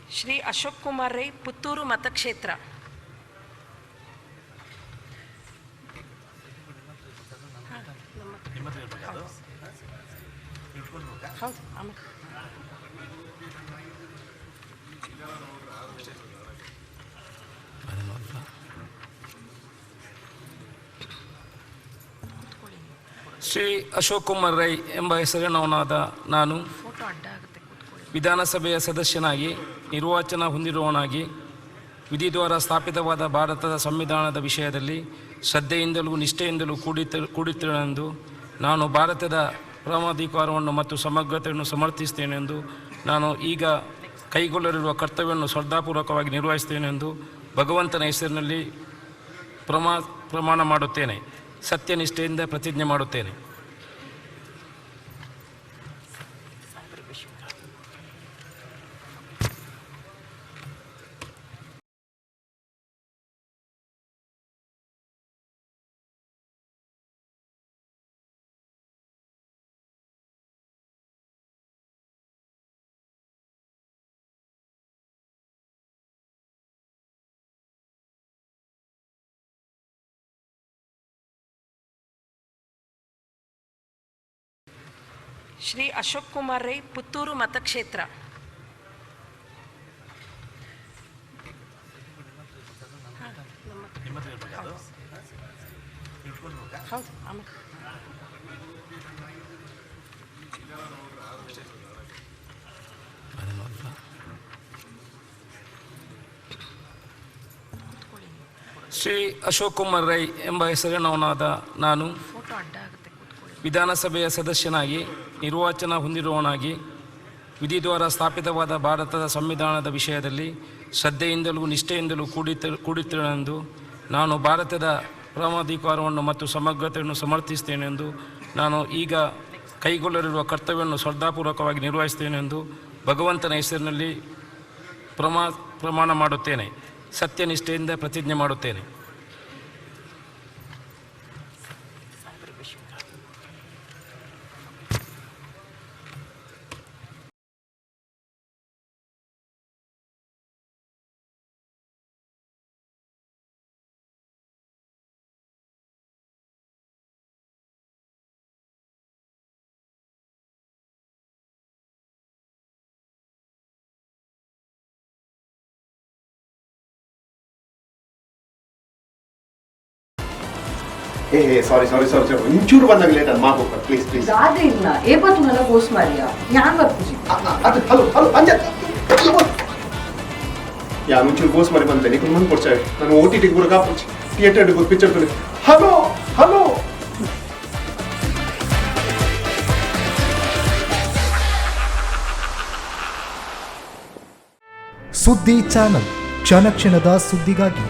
ಶ್ರೀ ಅಶೋಕ್ ಕುಮಾರ್ ರೈ, ಪುತ್ತೂರು ಮತಕ್ಷೇತ್ರ. ಶ್ರೀ ಅಶೋಕ್ ಕುಮಾರ್ ರೈ ಎಂಬ ಹೆಸರಿನವನಾದ ನಾನು ವಿಧಾನಸಭೆಯ ಸದಸ್ಯನಾಗಿ ನಿರ್ವಾಚನ ಹೊಂದಿರುವವನಾಗಿ ವಿಧಿದ್ವಾರ ಸ್ಥಾಪಿತವಾದ ಭಾರತದ ಸಂವಿಧಾನದ ವಿಷಯದಲ್ಲಿ ಶ್ರದ್ಧೆಯಿಂದಲೂ ನಿಷ್ಠೆಯಿಂದಲೂ ಕೂಡಿದ್ದೇನೆಂದು ನಾನು ಭಾರತದ ಪರಮಾಧಿಕಾರವನ್ನು ಮತ್ತು ಸಮಗ್ರತೆಯನ್ನು ಸಮರ್ಥಿಸುತ್ತೇನೆಂದು ನಾನು ಈಗ ಕೈಗೊಳ್ಳಲಿರುವ ಕರ್ತವ್ಯವನ್ನು ಶ್ರದ್ಧಾಪೂರ್ವಕವಾಗಿ ನಿರ್ವಹಿಸುತ್ತೇನೆಂದು ಭಗವಂತನ ಹೆಸರಿನಲ್ಲಿ ಪ್ರಮಾಣ ಮಾಡುತ್ತೇನೆ. ಸತ್ಯನಿಷ್ಠೆಯಿಂದ ಪ್ರತಿಜ್ಞೆ ಮಾಡುತ್ತೇನೆ. ಶ್ರೀ ಅಶೋಕ್ ಕುಮಾರ್ ರೈ, ಪುತ್ತೂರು ಮತಕ್ಷೇತ್ರ. ಶ್ರೀ ಅಶೋಕ್ ಕುಮಾರ್ ರೈ ಎಂಬ ಹೆಸರಿನವನಾದ ನಾನು ವಿಧಾನಸಭೆಯ ಸದಸ್ಯನಾಗಿ ನಿರ್ವಾಚನ ಹೊಂದಿರುವವನಾಗಿ ವಿಧಿದ್ವಾರ ಸ್ಥಾಪಿತವಾದ ಭಾರತದ ಸಂವಿಧಾನದ ವಿಷಯದಲ್ಲಿ ಶ್ರದ್ಧೆಯಿಂದಲೂ ನಿಷ್ಠೆಯಿಂದಲೂ ಕೂಡಿದ್ದೇನೆಂದು ನಾನು ಭಾರತದ ಪರಮಾಧಿಕಾರವನ್ನು ಮತ್ತು ಸಮಗ್ರತೆಯನ್ನು ಸಮರ್ಥಿಸುತ್ತೇನೆಂದು ನಾನು ಈಗ ಕೈಗೊಳ್ಳಲಿರುವ ಕರ್ತವ್ಯವನ್ನು ಶ್ರದ್ಧಾಪೂರ್ವಕವಾಗಿ ನಿರ್ವಹಿಸುತ್ತೇನೆಂದು ಭಗವಂತನ ಹೆಸರಿನಲ್ಲಿ ಪ್ರಮಾಣ ಮಾಡುತ್ತೇನೆ. ಸತ್ಯನಿಷ್ಠೆಯಿಂದ ಪ್ರತಿಜ್ಞೆ ಮಾಡುತ್ತೇನೆ. सॉरी इंचूर बंद लेट माफ कर प्लीज प्लीज ज्यादा इतना ए पर तुम्हाला गोस्ट मारिया ध्यान रख तुझी हेलो हेलो अंजल या इंचूर गोस्ट मारी ಬಂತೆ ನೀನು मन ಕೊಡ್ಚೆ ನಾನು ಓಟಿಟಿ ಕೂಡ ಕಾಪುಚ್ ಥಿಯೇಟರ್ ಗೆ ಪಿಕ್ಚರ್ ತಲೆ हेलो हेलो ಸುದ್ದಿ ಚಾನಲ್ ಕ್ಷಣ ಕ್ಷಣದ ಸುದ್ದಿಗಾಗಿ